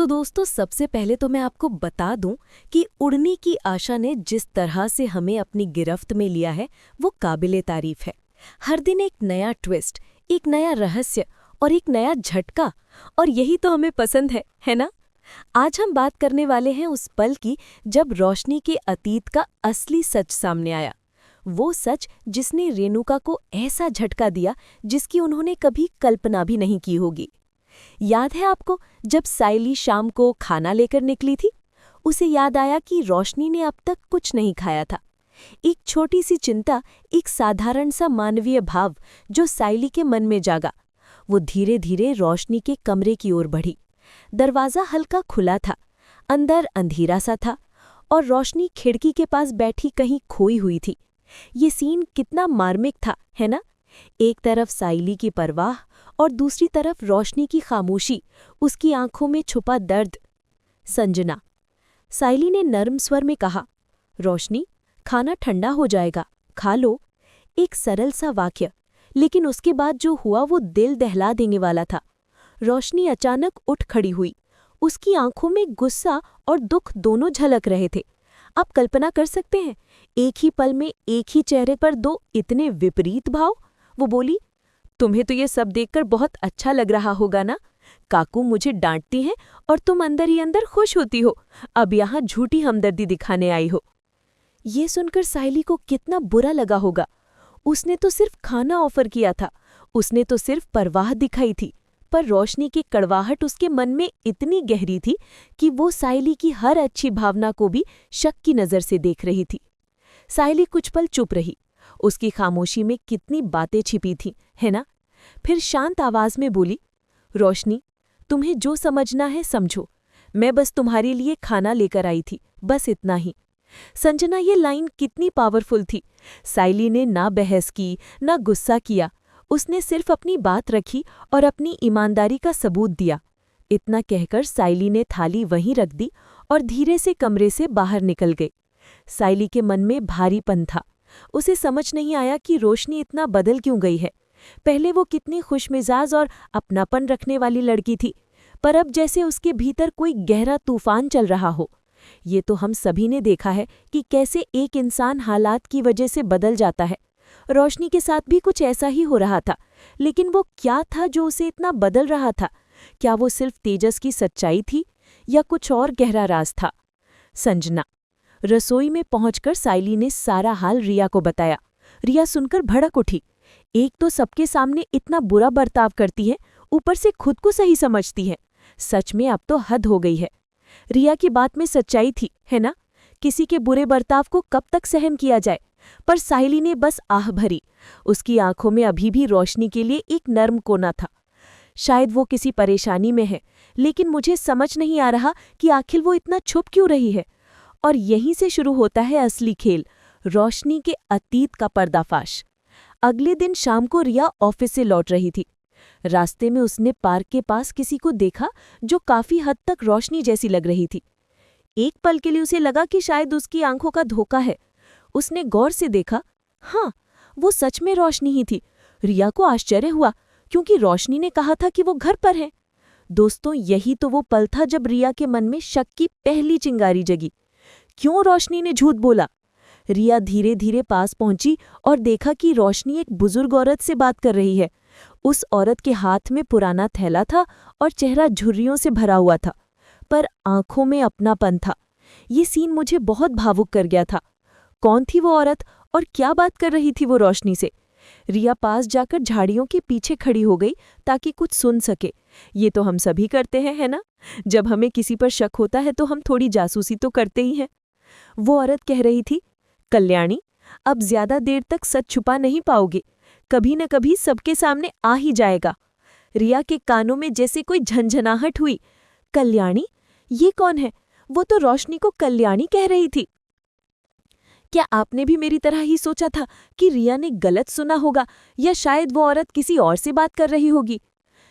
तो दोस्तों, सबसे पहले तो मैं आपको बता दूं कि उड़ने की आशा ने जिस तरह से हमें अपनी गिरफ्त में लिया है वो काबिले तारीफ है। हर दिन एक नया ट्विस्ट, एक नया रहस्य और एक नया झटका, और यही तो हमें पसंद है ना? आज हम बात करने वाले हैं उस पल की जब रोशनी के अतीत का असली सच सामने आया। वो सच जिसने रेणुका को ऐसा झटका दिया जिसकी उन्होंने कभी कल्पना भी नहीं की होगी। याद है आपको, जब साइली शाम को खाना लेकर निकली थी? उसे याद आया कि रोशनी ने अब तक कुछ नहीं खाया था। एक छोटी सी चिंता, एक साधारण सा मानवीय भाव जो साइली के मन में जागा, वो धीरे धीरे रोशनी के कमरे की ओर बढ़ी। दरवाज़ा हल्का खुला था, अंदर अंधेरा सा था और रोशनी खिड़की के पास बैठी कहीं खोई हुई थी। ये सीन कितना मार्मिक था, है ना? एक तरफ साइली की परवाह और दूसरी तरफ रोशनी की खामोशी, उसकी आंखों में छुपा दर्द। संजना, साइली ने नर्म स्वर में कहा, रोशनी, खाना ठंडा हो जाएगा, खा लो। एक सरल सा वाक्य, लेकिन उसके बाद जो हुआ वो दिल दहला देने वाला था। रोशनी अचानक उठ खड़ी हुई। उसकी आंखों में गुस्सा और दुख दोनों झलक रहे थे। आप कल्पना कर सकते हैं, एक ही पल में एक ही चेहरे पर दो इतने विपरीत भाव। वो बोली, तुम्हें तो ये सब देखकर बहुत अच्छा लग रहा होगा ना? काकू मुझे डांटती हैं और तुम अंदर ही अंदर खुश होती हो। अब यहाँ झूठी हमदर्दी दिखाने आई हो। ये सुनकर साइली को कितना बुरा लगा होगा। उसने तो सिर्फ खाना ऑफर किया था, उसने तो सिर्फ परवाह दिखाई थी, पर रोशनी की कड़वाहट उसके मन में इतनी गहरी थी कि वो साइली की हर अच्छी भावना को भी शक की नज़र से देख रही थी। साइली कुछ पल चुप रही। उसकी खामोशी में कितनी बातें छिपी थीं, है ना? फिर शांत आवाज में बोली, रोशनी, तुम्हें जो समझना है समझो। मैं बस तुम्हारे लिए खाना लेकर आई थी, बस इतना ही। संजना, ये लाइन कितनी पावरफुल थी। साइली ने ना बहस की, ना गुस्सा किया। उसने सिर्फ अपनी बात रखी और अपनी ईमानदारी का सबूत दिया। इतना कहकर साइली ने थाली वहीं रख दी और धीरे से कमरे से बाहर निकल गई। साइली के मन में भारीपन था। उसे समझ नहीं आया कि रोशनी इतना बदल क्यों गई है। पहले वो कितनी खुशमिजाज और अपनापन रखने वाली लड़की थी, पर अब जैसे उसके भीतर कोई गहरा तूफान चल रहा हो। ये तो हम सभी ने देखा है कि कैसे एक इंसान हालात की वजह से बदल जाता है। रोशनी के साथ भी कुछ ऐसा ही हो रहा था, लेकिन वो क्या था जो उसे इतना बदल रहा था? क्या वो सिर्फ तेजस की सच्चाई थी या कुछ और गहरा राज था? संजना, रसोई में पहुंचकर साइली ने सारा हाल रिया को बताया। रिया सुनकर भड़क उठी। एक तो सबके सामने इतना बुरा बर्ताव करती है, ऊपर से खुद को सही समझती है। सच में अब तो हद हो गई है। रिया की बात में सच्चाई थी, है ना? किसी के बुरे बर्ताव को कब तक सहन किया जाए? पर साइली ने बस आह भरी। उसकी आंखों में अभी भी रोशनी के लिए एक नर्म कोना था। शायद वो किसी परेशानी में है, लेकिन मुझे समझ नहीं आ रहा कि आखिर वो इतना छुप क्यों रही है। और यहीं से शुरू होता है असली खेल, रोशनी के अतीत का पर्दाफाश। अगले दिन शाम को रिया ऑफिस से लौट रही थी। रास्ते में उसने पार्क के पास किसी को देखा जो काफी हद तक रोशनी जैसी लग रही थी। एक पल के लिए उसे लगा कि शायद उसकी आंखों का धोखा है। उसने गौर से देखा, हाँ, वो सच में रोशनी ही थी। रिया को आश्चर्य हुआ, क्योंकि रोशनी ने कहा था कि वो घर पर है। दोस्तों, यही तो वो पल था जब रिया के मन में शक की पहली चिंगारी जगी। क्यों रोशनी ने झूठ बोला? रिया धीरे धीरे पास पहुंची और देखा कि रोशनी एक बुजुर्ग औरत से बात कर रही है। उस औरत के हाथ में पुराना थैला था और चेहरा झुर्रियों से भरा हुआ था, पर आंखों में अपनापन था। ये सीन मुझे बहुत भावुक कर गया था। कौन थी वो औरत और क्या बात कर रही थी वो रोशनी से? रिया पास जाकर झाड़ियों के पीछे खड़ी हो गई ताकि कुछ सुन सके। ये तो हम सभी करते हैं, है ना? जब हमें किसी पर शक होता है तो हम थोड़ी जासूसी तो करते ही हैं। वो औरत कह रही थी, कल्याणी, अब ज्यादा देर तक सच छुपा नहीं पाओगे। कभी न कभी सबके सामने आ ही जाएगा। रिया के कानों में जैसे कोई झंझनाहट हुई। कल्याणी? ये कौन है? वो तो रोशनी को कल्याणी कह रही थी। क्या आपने भी मेरी तरह ही सोचा था कि रिया ने गलत सुना होगा, या शायद वो औरत किसी और से बात कर रही होगी?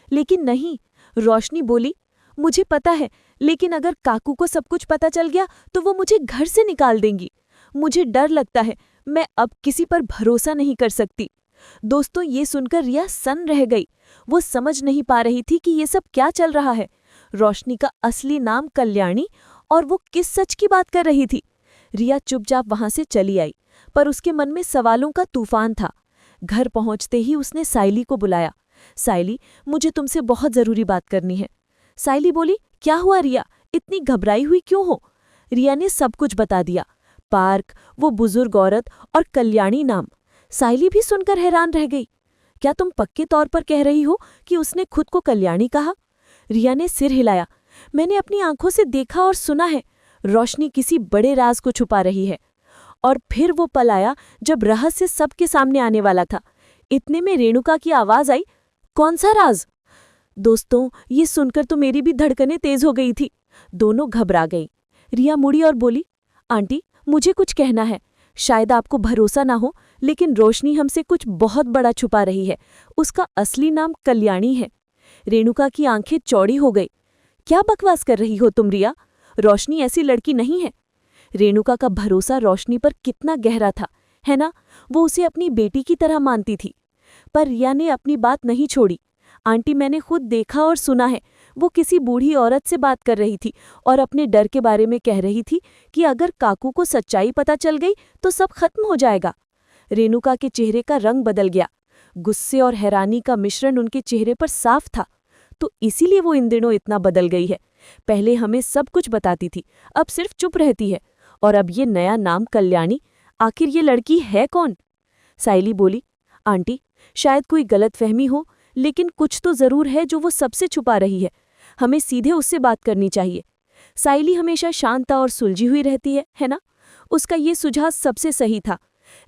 लेकिन नहीं, रोशनी बोली, मुझे पता है, लेकिन अगर काकू को सब कुछ पता चल गया तो वो मुझे घर से निकाल देंगी। मुझे डर लगता है, मैं अब किसी पर भरोसा नहीं कर सकती। दोस्तों, ये सुनकर रिया सन्न रह गई। वो समझ नहीं पा रही थी कि ये सब क्या चल रहा है। रोशनी का असली नाम कल्याणी, और वो किस सच की बात कर रही थी? रिया चुपचाप वहां से चली आई, पर उसके मन में सवालों का तूफान था। घर पहुंचते ही उसने सायली को बुलाया। सायली, मुझे तुमसे बहुत जरूरी बात करनी है। सायली बोली, क्या हुआ रिया, इतनी घबराई हुई क्यों हो? रिया ने सब कुछ बता दिया, पार्क, वो बुजुर्ग औरत और कल्याणी नाम। सायली भी सुनकर हैरान रह गई। क्या तुम पक्के तौर पर कह रही हो कि उसने खुद को कल्याणी कहा? रिया ने सिर हिलाया। मैंने अपनी आंखों से देखा और सुना है, रोशनी किसी बड़े राज को छुपा रही है। और फिर वो पल आया जब रहस्य सबके सामने आने वाला था। इतने में रेणुका की आवाज आई, कौन सा राज? दोस्तों, ये सुनकर तो मेरी भी धड़कनें तेज हो गई थी। दोनों घबरा गई। रिया मुड़ी और बोली, आंटी, मुझे कुछ कहना है। शायद आपको भरोसा ना हो, लेकिन रोशनी हमसे कुछ बहुत बड़ा छुपा रही है। उसका असली नाम कल्याणी है। रेणुका की आंखें चौड़ी हो गई। क्या बकवास कर रही हो तुम रिया? रोशनी ऐसी लड़की नहीं है। रेणुका का भरोसा रोशनी पर कितना गहरा था, है ना? वो उसे अपनी बेटी की तरह मानती थी। पर रिया ने अपनी बात नहीं छोड़ी। आंटी, मैंने खुद देखा और सुना है, वो किसी बूढ़ी औरत से बात कर रही थी और अपने डर के बारे में कह रही थी कि अगर काकू को सच्चाई पता चल गई तो सब खत्म हो जाएगा। रेणुका के चेहरे का रंग बदल गया। गुस्से और हैरानी का मिश्रण उनके चेहरे पर साफ था। तो इसीलिए वो इन दिनों इतना बदल गई है। पहले हमें सब कुछ बताती थी, अब सिर्फ चुप रहती है। और अब ये नया नाम कल्याणी, आखिर ये लड़की है कौन? सायली बोली, आंटी, शायद कोई गलतफहमी हो, लेकिन कुछ तो जरूर है जो वो सबसे छुपा रही है। हमें सीधे उससे बात करनी चाहिए। सायली हमेशा शांत और सुलझी हुई रहती है ना? उसका ये सुझाव सबसे सही था।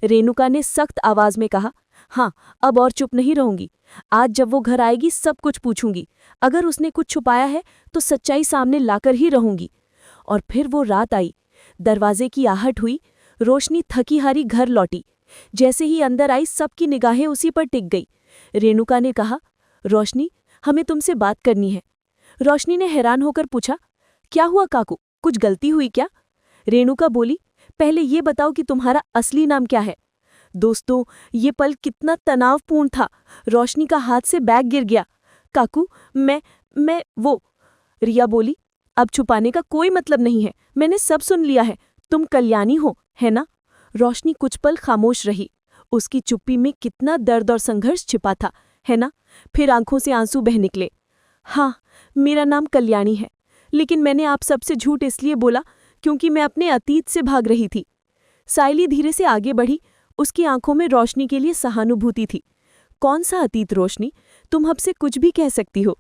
रेणुका ने सख्त आवाज में कहा, हाँ, अब और चुप नहीं रहूंगी। आज जब वो घर आएगी सब कुछ पूछूंगी। अगर उसने कुछ छुपाया है तो सच्चाई सामने लाकर ही रहूंगी। और फिर वो रात आई। दरवाजे की आहट हुई। रोशनी थकी हारी घर लौटी। जैसे ही अंदर आई सबकी निगाहें उसी पर टिक गई। रेणुका ने कहा, रोशनी, हमें तुमसे बात करनी है। रोशनी ने हैरान होकर पूछा, क्या हुआ काकू, कुछ गलती हुई क्या? रेणुका बोली, पहले ये बताओ कि तुम्हारा असली नाम क्या है? दोस्तों, ये पल कितना तनावपूर्ण था। रोशनी का हाथ से बैग गिर गया। काकू, मैं वो। रिया बोली, अब छुपाने का कोई मतलब नहीं है, मैंने सब सुन लिया है। तुम कल्याणी हो, है ना? रोशनी कुछ पल खामोश रही। उसकी चुप्पी में कितना दर्द और संघर्ष छिपा था, है ना? फिर आंखों से आंसू बह निकले। हाँ, मेरा नाम कल्याणी है, लेकिन मैंने आप सबसे झूठ इसलिए बोला क्योंकि मैं अपने अतीत से भाग रही थी। सायली धीरे से आगे बढ़ी। उसकी आंखों में रोशनी के लिए सहानुभूति थी। कौन सा अतीत रोशनी? तुम हमसे कुछ भी कह सकती हो।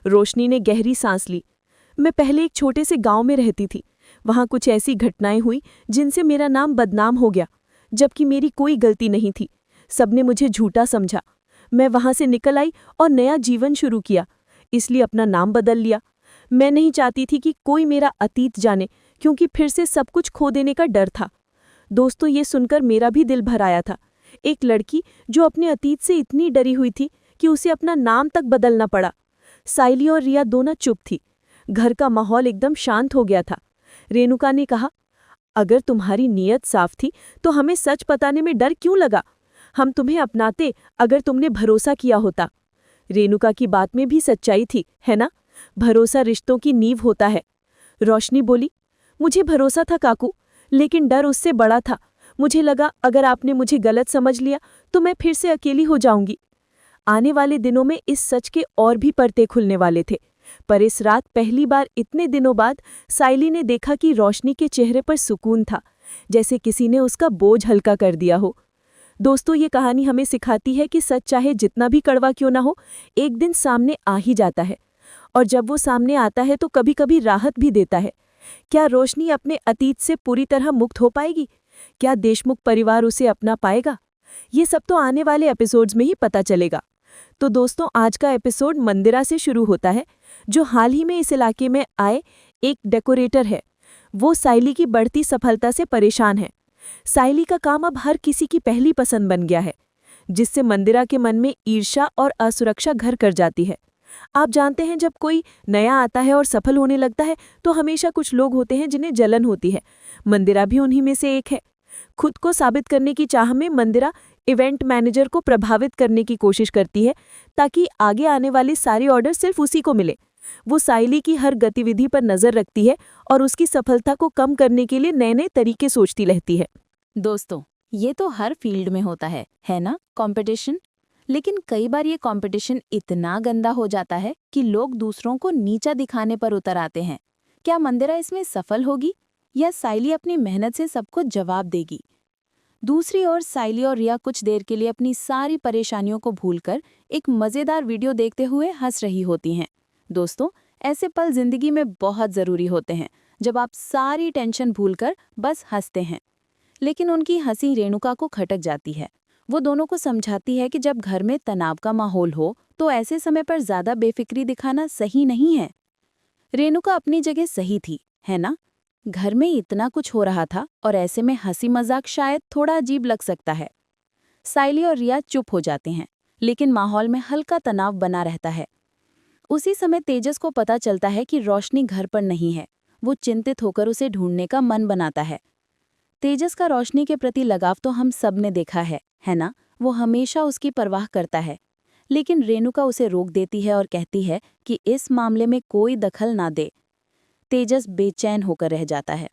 रोशनी ने गहरी सांस ली। मैं पहले एक छोटे से गांव में रहती थी। वहां कुछ ऐसी घटनाएं हुई जिनसे मेरा नाम बदनाम हो गया, जबकि मेरी कोई गलती नहीं थी। सबने मुझे झूठा समझा। मैं वहां से निकल आई और नया जीवन शुरू किया, इसलिए अपना नाम बदल लिया। मैं नहीं चाहती थी कि कोई मेरा अतीत जाने, क्योंकि फिर से सब कुछ खो देने का डर था। दोस्तों, ये सुनकर मेरा भी दिल भर आया था। एक लड़की जो अपने अतीत से इतनी डरी हुई थी कि उसे अपना नाम तक बदलना पड़ा। सायली और रिया दोनों चुप थी। घर का माहौल एकदम शांत हो गया था। रेणुका ने कहा, अगर तुम्हारी नीयत साफ थी तो हमें सच बताने में डर क्यों लगा? हम तुम्हें अपनाते अगर तुमने भरोसा किया होता। रेणुका की बात में भी सच्चाई थी, है ना? भरोसा रिश्तों की नींव होता है। रोशनी बोली, मुझे भरोसा था काकू, लेकिन डर उससे बड़ा था। मुझे लगा अगर आपने मुझे गलत समझ लिया तो मैं फिर से अकेली हो जाऊंगी। आने वाले दिनों में इस सच के और भी पर्दे खुलने वाले थे, पर इस रात पहली बार इतने दिनों बाद सायली ने देखा कि रोशनी के चेहरे पर सुकून था, जैसे किसी ने उसका बोझ हल्का कर दिया हो। दोस्तों, ये कहानी हमें सिखाती है कि सच चाहे जितना भी कड़वा क्यों ना हो, एक दिन सामने आ ही जाता है। और जब वो सामने आता है तो कभी कभी राहत भी देता है। क्या रोशनी अपने अतीत से पूरी तरह मुक्त हो पाएगी? क्या देशमुख परिवार उसे अपना पाएगा? ये सब तो आने वाले एपिसोड्स में ही पता चलेगा। तो दोस्तों, आज का एपिसोड मंदिरा से शुरू होता है, जो हाल ही में इस इलाके में आए एक डेकोरेटर है। वो सायली की बढ़ती सफलता से परेशान है। सायली का काम अब हर किसी की पहली पसंद बन गया है, जिससे मंदिरा के मन में ईर्ष्या और असुरक्षा घर कर जाती है। आप जानते हैं, जब कोई नया आता है और सफल होने लगता है तो हमेशा कुछ लोग होते हैं जिन्हें जलन होती है। मंदिरा भी उन्हीं में से एक है। खुद को साबित करने की चाह में मंदिरा इवेंट मैनेजर को प्रभावित करने की कोशिश करती है, ताकि आगे आने वाले सारे ऑर्डर सिर्फ उसी को मिले। वो साइली की हर गतिविधि पर नजर रखती है और उसकी सफलता को कम करने के लिए नए नए तरीके सोचती रहती है। दोस्तों, ये तो हर फील्ड में होता है ना, कंपटीशन। लेकिन कई बार ये कंपटीशन इतना गंदा हो जाता है कि लोग दूसरों को नीचा दिखाने पर उतर आते हैं। क्या मंदिरा इसमें सफल होगी या साइली अपनी मेहनत से सबको जवाब देगी? दूसरी ओर साइली और रिया कुछ देर के लिए अपनी सारी परेशानियों को भूलकर एक मजेदार वीडियो देखते हुए हंस रही होती हैं। दोस्तों, ऐसे पल जिंदगी में बहुत जरूरी होते हैं, जब आप सारी टेंशन भूलकर बस हंसते हैं। लेकिन उनकी हंसी रेणुका को खटक जाती है। वो दोनों को समझाती है कि जब घर में तनाव का माहौल हो तो ऐसे समय पर ज्यादा बेफिक्री दिखाना सही नहीं है। रेणुका अपनी जगह सही थी, है ना? घर में इतना कुछ हो रहा था और ऐसे में हंसी मजाक शायद थोड़ा अजीब लग सकता है। साइली और रिया चुप हो जाते हैं, लेकिन माहौल में हल्का तनाव बना रहता है। उसी समय तेजस को पता चलता है कि रोशनी घर पर नहीं है। वो चिंतित होकर उसे ढूंढने का मन बनाता है। तेजस का रोशनी के प्रति लगाव तो हम सब ने देखा है ना? वो हमेशा उसकी परवाह करता है। लेकिन रेणुका उसे रोक देती है और कहती है कि इस मामले में कोई दखल ना दे। तेजस बेचैन होकर रह जाता है।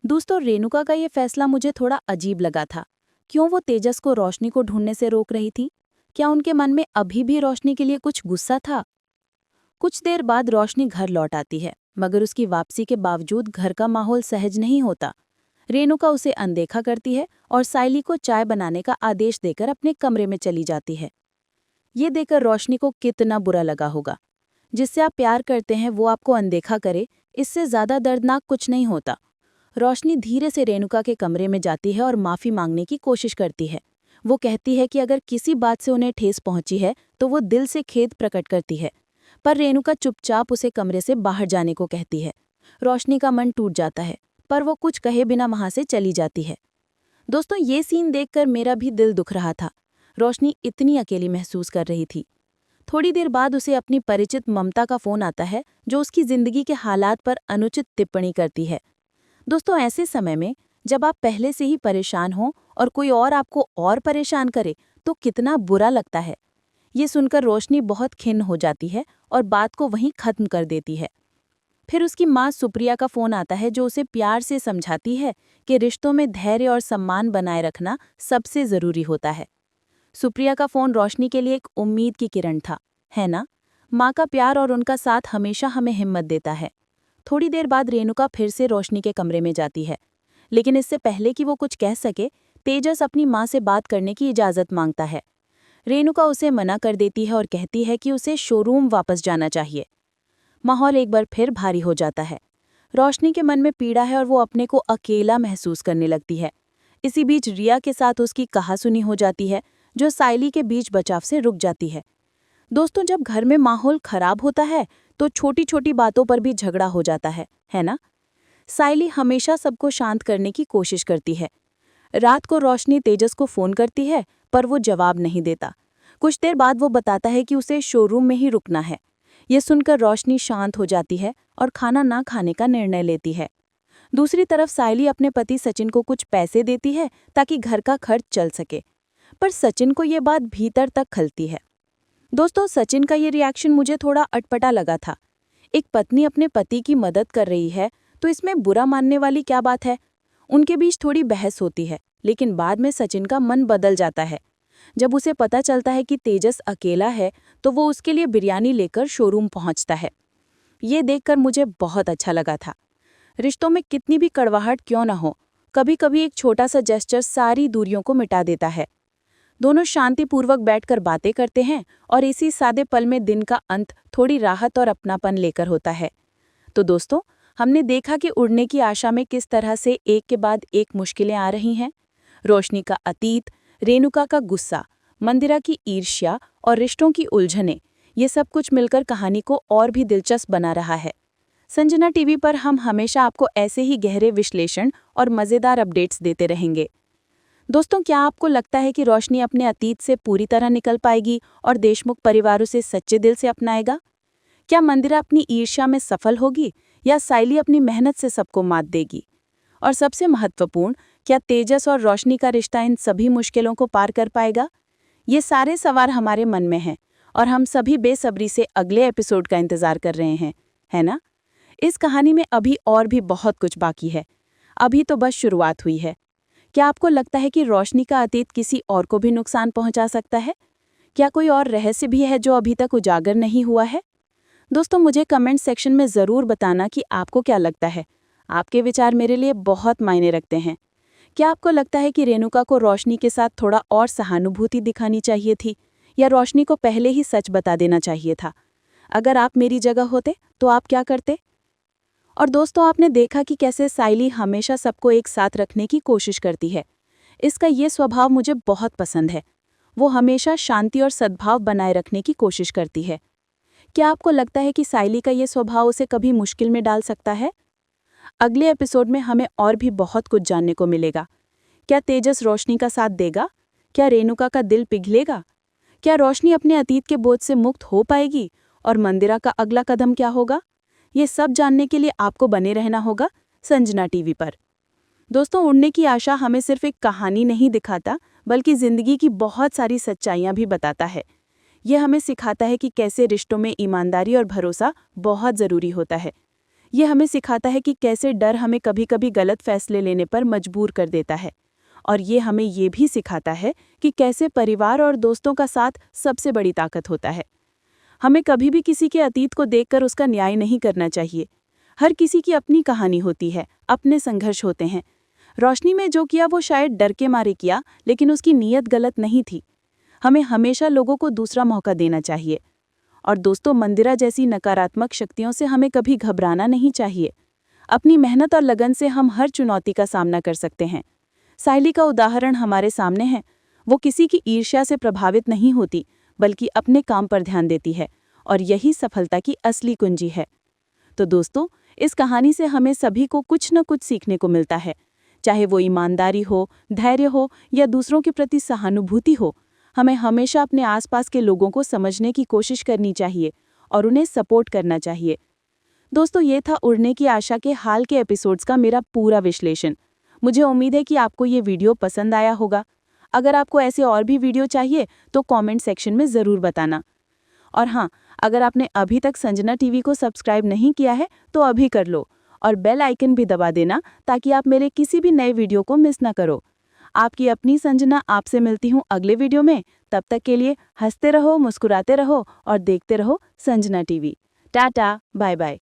दोस्तों, रेणुका का ये फैसला मुझे थोड़ा अजीब लगा था। क्यों वो तेजस को रोशनी को ढूंढने से रोक रही थी? क्या उनके मन में अभी भी रोशनी के लिए कुछ गुस्सा था? कुछ देर बाद रोशनी घर लौट आती है, मगर उसकी वापसी के बावजूद घर का माहौल सहज नहीं होता। रेणुका उसे अनदेखा करती है और साइली को चाय बनाने का आदेश देकर अपने कमरे में चली जाती है। ये देखकर रोशनी को कितना बुरा लगा होगा। जिससे आप प्यार करते हैं वो आपको अनदेखा करे, इससे ज्यादा दर्दनाक कुछ नहीं होता। रोशनी धीरे से रेणुका के कमरे में जाती है और माफी मांगने की कोशिश करती है। वो कहती है कि अगर किसी बात से उन्हें ठेस पहुंची है तो वो दिल से खेद प्रकट करती है, पर रेणुका चुपचाप उसे कमरे से बाहर जाने को कहती है। रोशनी का मन टूट जाता है, पर वो कुछ कहे बिना वहां से चली जाती है। दोस्तों, ये सीन देखकर मेरा भी दिल दुख रहा था। रोशनी इतनी अकेली महसूस कर रही थी। थोड़ी देर बाद उसे अपनी परिचित ममता का फोन आता है, जो उसकी जिंदगी के हालात पर अनुचित टिप्पणी करती है। दोस्तों, ऐसे समय में जब आप पहले से ही परेशान हो और कोई और आपको और परेशान करे तो कितना बुरा लगता है। ये सुनकर रोशनी बहुत खिन्न हो जाती है और बात को वहीं खत्म कर देती है। फिर उसकी माँ सुप्रिया का फोन आता है, जो उसे प्यार से समझाती है कि रिश्तों में धैर्य और सम्मान बनाए रखना सबसे जरूरी होता है। सुप्रिया का फोन रोशनी के लिए एक उम्मीद की किरण था, है ना? माँ का प्यार और उनका साथ हमेशा हमें हिम्मत देता है। थोड़ी देर बाद रेणुका फिर से रोशनी के कमरे में जाती है, लेकिन इससे पहले कि वो कुछ कह सके, तेजस अपनी माँ से बात करने की इजाज़त मांगता है। रेणुका उसे मना कर देती है और कहती है कि उसे शोरूम वापस जाना चाहिए। माहौल एक बार फिर भारी हो जाता है। रोशनी के मन में पीड़ा है और वो अपने को अकेला महसूस करने लगती है। इसी बीच रिया के साथ उसकी कहासुनी हो जाती है, जो साइली के बीच बचाव से रुक जाती है। दोस्तों, जब घर में माहौल खराब होता है तो छोटी छोटी बातों पर भी झगड़ा हो जाता है ना? साइली हमेशा सबको शांत करने की कोशिश करती है। रात को रोशनी तेजस को फोन करती है, पर वो जवाब नहीं देता। कुछ देर बाद वो बताता है कि उसे शोरूम में ही रुकना है। ये सुनकर रोशनी शांत हो जाती है और खाना ना खाने का निर्णय लेती है। दूसरी तरफ साइली अपने पति सचिन को कुछ पैसे देती है ताकि घर का खर्च चल सके, पर सचिन को ये बात भीतर तक खलती है। दोस्तों, सचिन का ये रिएक्शन मुझे थोड़ा अटपटा लगा था। एक पत्नी अपने पति की मदद कर रही है तो इसमें बुरा मानने वाली क्या बात है? उनके बीच थोड़ी बहस होती है, लेकिन बाद में सचिन का मन बदल जाता है। जब उसे पता चलता है कि तेजस अकेला है तो वो उसके लिए बिरयानी लेकर शोरूम पहुंचता है। ये देखकर मुझे बहुत अच्छा लगा था। रिश्तों में कितनी भी कड़वाहट क्यों न हो, कभी कभी एक छोटा सा जेस्चर सारी दूरियों को मिटा देता है। दोनों शांतिपूर्वक बैठकर बातें करते हैं और इसी सादे पल में दिन का अंत थोड़ी राहत और अपनापन लेकर होता है। तो दोस्तों, हमने देखा कि उड़ने की आशा में किस तरह से एक के बाद एक मुश्किलें आ रही हैं। रोशनी का अतीत, रेणुका का गुस्सा, मंदिरा की ईर्ष्या और रिश्तों की उलझनें, ये सब कुछ मिलकर कहानी को और भी दिलचस्प बना रहा है। संजना टीवी पर हम हमेशा आपको ऐसे ही गहरे विश्लेषण और मज़ेदार अपडेट्स देते रहेंगे। दोस्तों, क्या आपको लगता है कि रोशनी अपने अतीत से पूरी तरह निकल पाएगी और देशमुख परिवार उसे सच्चे दिल से अपनाएगा? क्या मंदिरा अपनी ईर्ष्या में सफल होगी या साइली अपनी मेहनत से सबको मात देगी? और सबसे महत्वपूर्ण, क्या तेजस और रोशनी का रिश्ता इन सभी मुश्किलों को पार कर पाएगा? ये सारे सवाल हमारे मन में हैं और हम सभी बेसब्री से अगले एपिसोड का इंतजार कर रहे हैं, है ना? इस कहानी में अभी और भी बहुत कुछ बाकी है। अभी तो बस शुरुआत हुई है। क्या आपको लगता है कि रोशनी का अतीत किसी और को भी नुकसान पहुंचा सकता है? क्या कोई और रहस्य भी है जो अभी तक उजागर नहीं हुआ है? दोस्तों, मुझे कमेंट सेक्शन में ज़रूर बताना कि आपको क्या लगता है। आपके विचार मेरे लिए बहुत मायने रखते हैं। क्या आपको लगता है कि रेणुका को रोशनी के साथ थोड़ा और सहानुभूति दिखानी चाहिए थी, या रोशनी को पहले ही सच बता देना चाहिए था? अगर आप मेरी जगह होते तो आप क्या करते? और दोस्तों, आपने देखा कि कैसे साइली हमेशा सबको एक साथ रखने की कोशिश करती है। इसका ये स्वभाव मुझे बहुत पसंद है। वो हमेशा शांति और सद्भाव बनाए रखने की कोशिश करती है। क्या आपको लगता है कि साइली का ये स्वभाव उसे कभी मुश्किल में डाल सकता है? अगले एपिसोड में हमें और भी बहुत कुछ जानने को मिलेगा। क्या तेजस रोशनी का साथ देगा? क्या रेणुका का दिल पिघलेगा? क्या रोशनी अपने अतीत के बोझ से मुक्त हो पाएगी? और मंदिरा का अगला कदम क्या होगा? ये सब जानने के लिए आपको बने रहना होगा संजना टीवी पर। दोस्तों, उड़ने की आशा हमें सिर्फ एक कहानी नहीं दिखाता, बल्कि जिंदगी की बहुत सारी सच्चाइयां भी बताता है। ये हमें सिखाता है कि कैसे रिश्तों में ईमानदारी और भरोसा बहुत ज़रूरी होता है। ये हमें सिखाता है कि कैसे डर हमें कभी कभी गलत फैसले लेने पर मजबूर कर देता है। और ये हमें ये भी सिखाता है कि कैसे परिवार और दोस्तों का साथ सबसे बड़ी ताकत होता है। हमें कभी भी किसी के अतीत को देखकर उसका न्याय नहीं करना चाहिए। हर किसी की अपनी कहानी होती है, अपने संघर्ष होते हैं। रोशनी में जो किया वो शायद डर के मारे किया, लेकिन उसकी नीयत गलत नहीं थी। हमें हमेशा लोगों को दूसरा मौका देना चाहिए। और दोस्तों, मंदिरा जैसी नकारात्मक शक्तियों से हमें कभी घबराना नहीं चाहिए। अपनी मेहनत और लगन से हम हर चुनौती का सामना कर सकते हैं। साइली का उदाहरण हमारे सामने है। वो किसी की ईर्ष्या से प्रभावित नहीं होती, बल्कि अपने काम पर ध्यान देती है, और यही सफलता की असली कुंजी है। तो दोस्तों, इस कहानी से हमें सभी को कुछ न कुछ सीखने को मिलता है। चाहे वो ईमानदारी हो, धैर्य हो, या दूसरों के प्रति सहानुभूति हो, हमें हमेशा अपने आसपास के लोगों को समझने की कोशिश करनी चाहिए और उन्हें सपोर्ट करना चाहिए। दोस्तों, ये था उड़ने की आशा के हाल के एपिसोड्स का मेरा पूरा विश्लेषण। मुझे उम्मीद है कि आपको ये वीडियो पसंद आया होगा। अगर आपको ऐसे और भी वीडियो चाहिए तो कमेंट सेक्शन में ज़रूर बताना। और हाँ, अगर आपने अभी तक संजना टीवी को सब्सक्राइब नहीं किया है तो अभी कर लो, और बेल आइकन भी दबा देना ताकि आप मेरे किसी भी नए वीडियो को मिस ना करो। आपकी अपनी संजना आपसे मिलती हूँ अगले वीडियो में। तब तक के लिए हंसते रहो, मुस्कुराते रहो और देखते रहो Sanjana TV. Tata, bye bye.